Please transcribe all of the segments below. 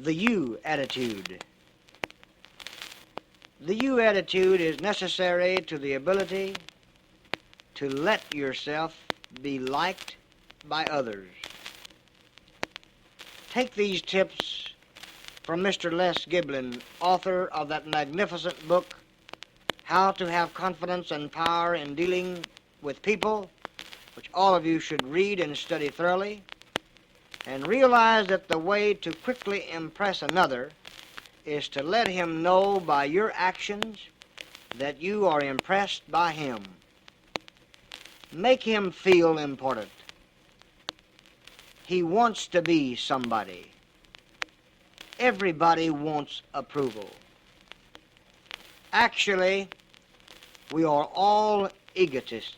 the you attitude. The you attitude is necessary to the ability to let yourself be liked by others. Take these tips from Mr. Les Giblin, author of that magnificent book, How to Have Confidence and Power in Dealing with People, which all of you should read and study thoroughly, and realize that the way to quickly impress another is to let him know by your actions that you are impressed by him. Make him feel important. He wants to be somebody. Everybody wants approval. Actually, we are all egotists,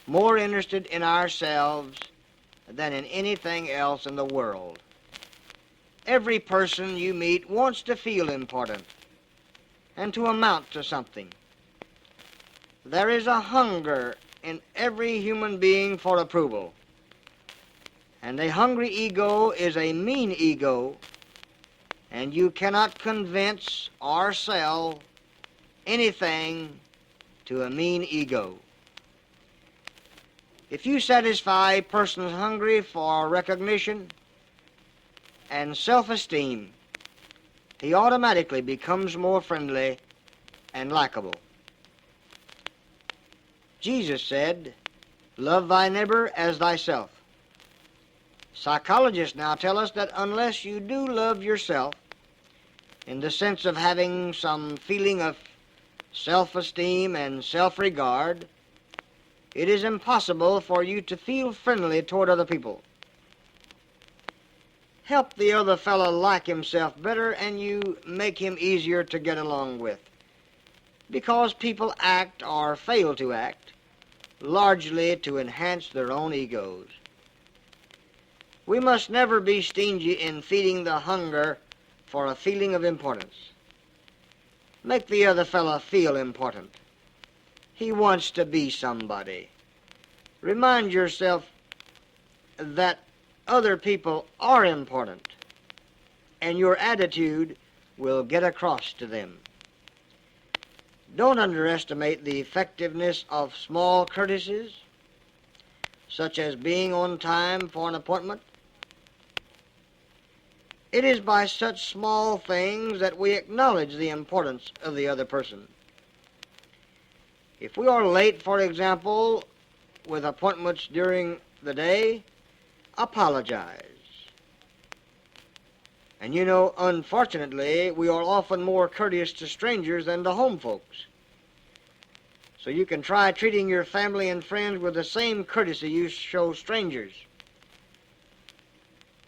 more interested in ourselves than in anything else in the world. Every person you meet wants to feel important and to amount to something. There is a hunger in every human being for approval, and a hungry ego is a mean ego, and you cannot convince or sell anything to a mean ego. If you satisfy a person hungry for recognition and self-esteem, he automatically becomes more friendly and likable. Jesus said, "Love thy neighbor as thyself." Psychologists now tell us that unless you do love yourself, in the sense of having some feeling of self-esteem and self-regard, it is impossible for you to feel friendly toward other people. Help the other fellow like himself better, and you make him easier to get along with, because people act or fail to act largely to enhance their own egos. We must never be stingy in feeding the hunger for a feeling of importance. Make the other fellow feel important. He wants to be somebody. Remind yourself that other people are important, and your attitude will get across to them. Don't underestimate the effectiveness of small courtesies, such as being on time for an appointment. It is by such small things that we acknowledge the importance of the other person. If we are late, for example, with appointments during the day, apologize. And you know, unfortunately, we are often more courteous to strangers than to home folks. So you can try treating your family and friends with the same courtesy you show strangers.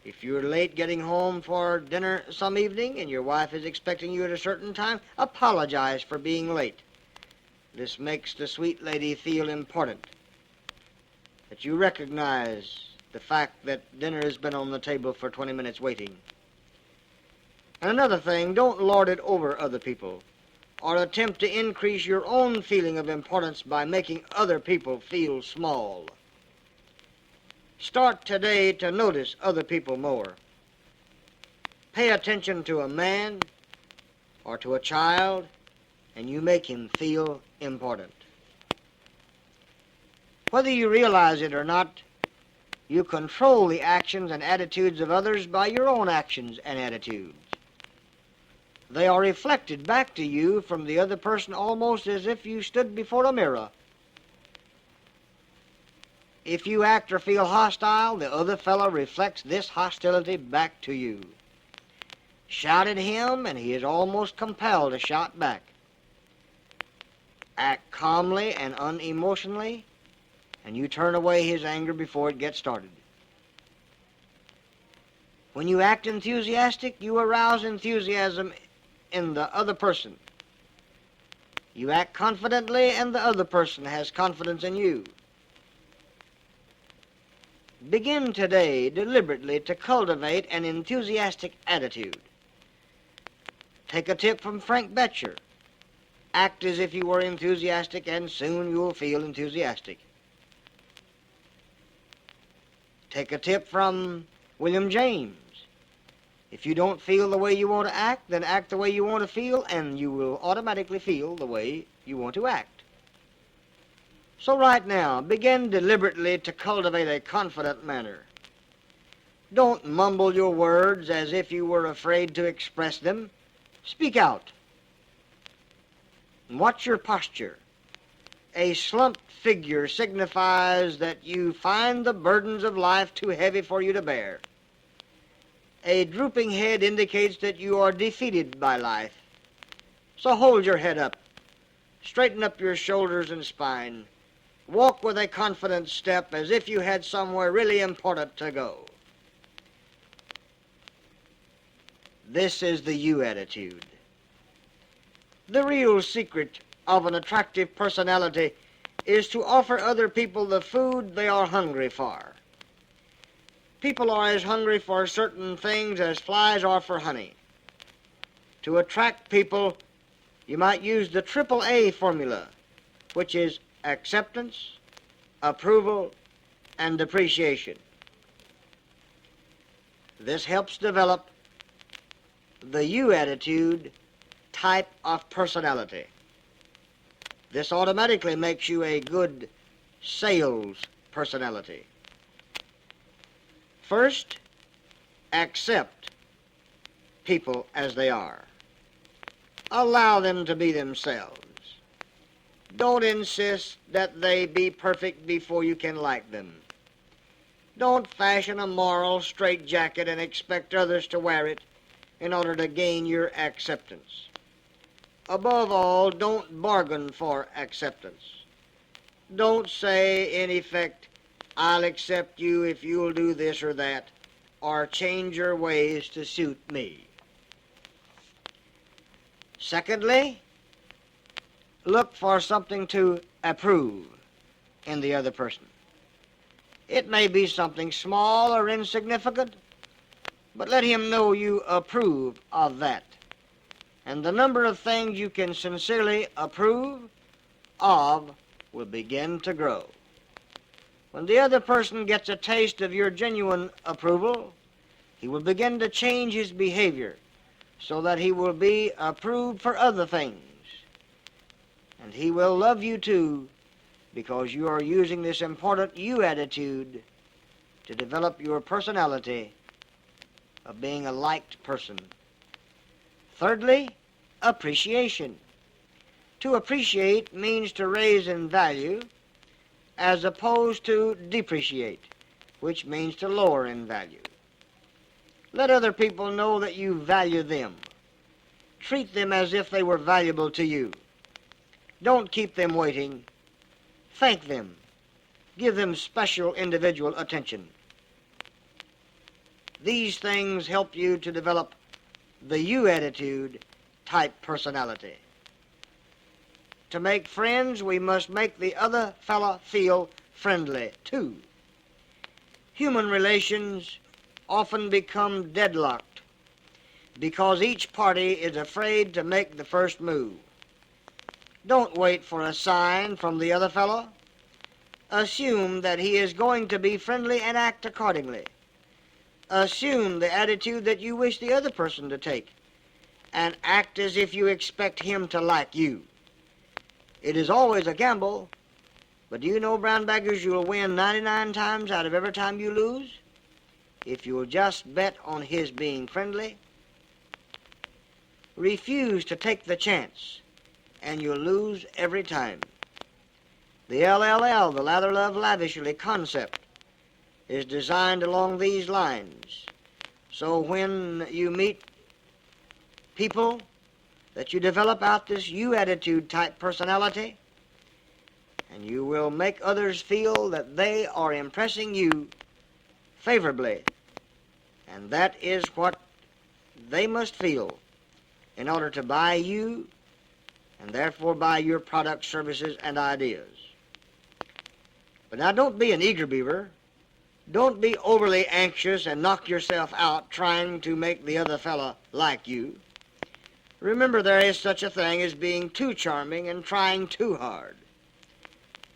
If you're late getting home for dinner some evening and your wife is expecting you at a certain time, apologize for being late. This makes the sweet lady feel important, that you recognize the fact that dinner has been on the table for 20 minutes waiting. And another thing, don't lord it over other people or attempt to increase your own feeling of importance by making other people feel small. Start today to notice other people more. Pay attention to a man or to a child, and you make him feel important. Whether you realize it or not, you control the actions and attitudes of others by your own actions and attitudes. They are reflected back to you from the other person almost as if you stood before a mirror. If you act or feel hostile, the other fellow reflects this hostility back to you. Shout at him, and he is almost compelled to shout back. Act calmly and unemotionally, and you turn away his anger before it gets started. When you act enthusiastic, you arouse enthusiasm in the other person. You act confidently, and the other person has confidence in you. Begin today deliberately to cultivate an enthusiastic attitude. Take a tip from Frank Betcher. Act as if you were enthusiastic, and soon you'll feel enthusiastic. Take a tip from William James. If you don't feel the way you want to act, then act the way you want to feel, and you will automatically feel the way you want to act. So right now, begin deliberately to cultivate a confident manner. Don't mumble your words as if you were afraid to express them. Speak out. And watch your posture. A slumped figure signifies that you find the burdens of life too heavy for you to bear. A drooping head indicates that you are defeated by life. So hold your head up. Straighten up your shoulders and spine. Walk with a confident step as if you had somewhere really important to go. This is the you attitude. The real secret of an attractive personality is to offer other people the food they are hungry for. People are as hungry for certain things as flies are for honey. To attract people, you might use the AAA formula, which is acceptance, approval, and appreciation. This helps develop the you attitude type of personality. This automatically makes you a good sales personality. First, accept people as they are. Allow them to be themselves. Don't insist that they be perfect before you can like them. Don't fashion a moral straitjacket and expect others to wear it in order to gain your acceptance. Above all, don't bargain for acceptance. Don't say, in effect, I'll accept you if you'll do this or that, or change your ways to suit me. Secondly, look for something to approve in the other person. It may be something small or insignificant, but let him know you approve of that. And the number of things you can sincerely approve of will begin to grow. When the other person gets a taste of your genuine approval, he will begin to change his behavior so that he will be approved for other things. And he will love you too, because you are using this important you attitude to develop your personality of being a liked person. Thirdly, appreciation. To appreciate means to raise in value as opposed to depreciate, which means to lower in value. Let other people know that you value them. Treat them as if they were valuable to you. Don't keep them waiting. Thank them. Give them special individual attention. These things help you to develop the you attitude type personality. To make friends, we must make the other fella feel friendly too. Human relations often become deadlocked because each party is afraid to make the first move. Don't wait for a sign from the other fellow. Assume that he is going to be friendly and act accordingly. Assume the attitude that you wish the other person to take and act as if you expect him to like you. It is always a gamble, but do you know, brown baggers, you'll win 99 times out of every time you lose if you'll just bet on his being friendly. Refuse to take the chance, and you'll lose every time. The LLL, the Lather Love Lavishly concept, is designed along these lines. So when you meet people that you develop out this you attitude type personality, and you will make others feel that they are impressing you favorably, and that is what they must feel in order to buy you and therefore buy your products, services, and ideas. But now don't be an eager beaver. Don't be overly anxious and knock yourself out trying to make the other fella like you. Remember, there is such a thing as being too charming and trying too hard.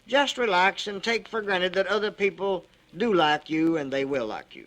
Just relax and take for granted that other people do like you and they will like you.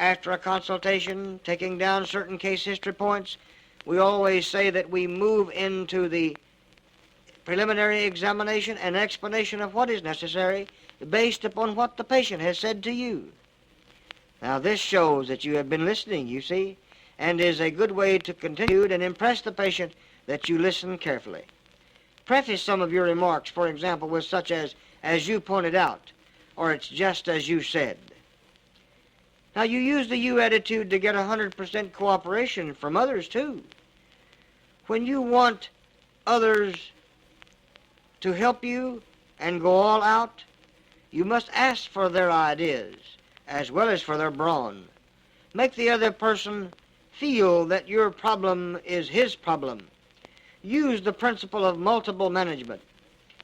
After a consultation, taking down certain case history points, we always say that we move into the preliminary examination and explanation of what is necessary based upon what the patient has said to you. Now this shows that you have been listening, you see, and is a good way to continue and impress the patient that you listen carefully. Preface some of your remarks, for example, with such as you pointed out, or it's just as you said. Now you use the you attitude to get 100% cooperation from others too. When you want others to help you and go all out, you must ask for their ideas as well as for their brawn. Make the other person feel that your problem is his problem. Use the principle of multiple management.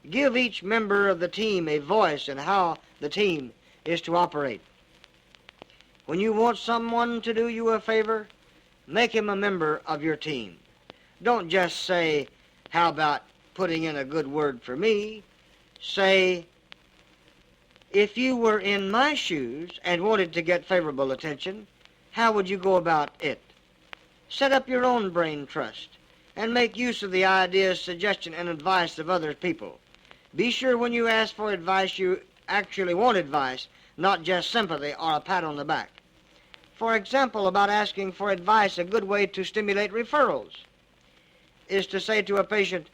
Give each member of the team a voice in how the team is to operate. When you want someone to do you a favor, make him a member of your team. Don't just say, how about putting in a good word for me? Say, if you were in my shoes and wanted to get favorable attention, how would you go about it? Set up your own brain trust and make use of the ideas, suggestion, and advice of other people. Be sure when you ask for advice you actually want advice, not just sympathy or a pat on the back. For example, about asking for advice, a good way to stimulate referrals is to say to a patient,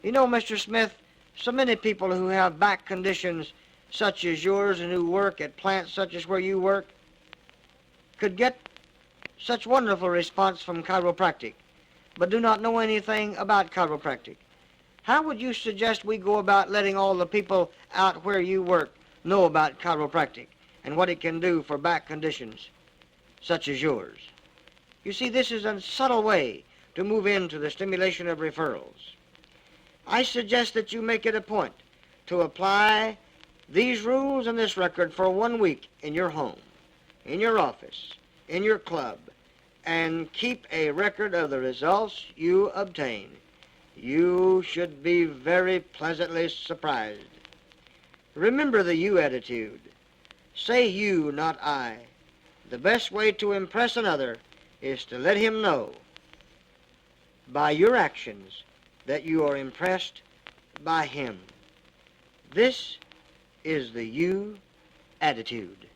you know, Mr. Smith, so many people who have back conditions such as yours and who work at plants such as where you work could get such wonderful response from chiropractic, but do not know anything about chiropractic. How would you suggest we go about letting all the people out where you work know about chiropractic and what it can do for back conditions such as yours? You see, this is a subtle way to move into the stimulation of referrals. I suggest that you make it a point to apply these rules and this record for 1 week in your home, in your office, in your club, and keep a record of the results you obtain. You should be very pleasantly surprised. Remember the you attitude. Say you, not I. The best way to impress another is to let him know by your actions that you are impressed by him. This is the you attitude.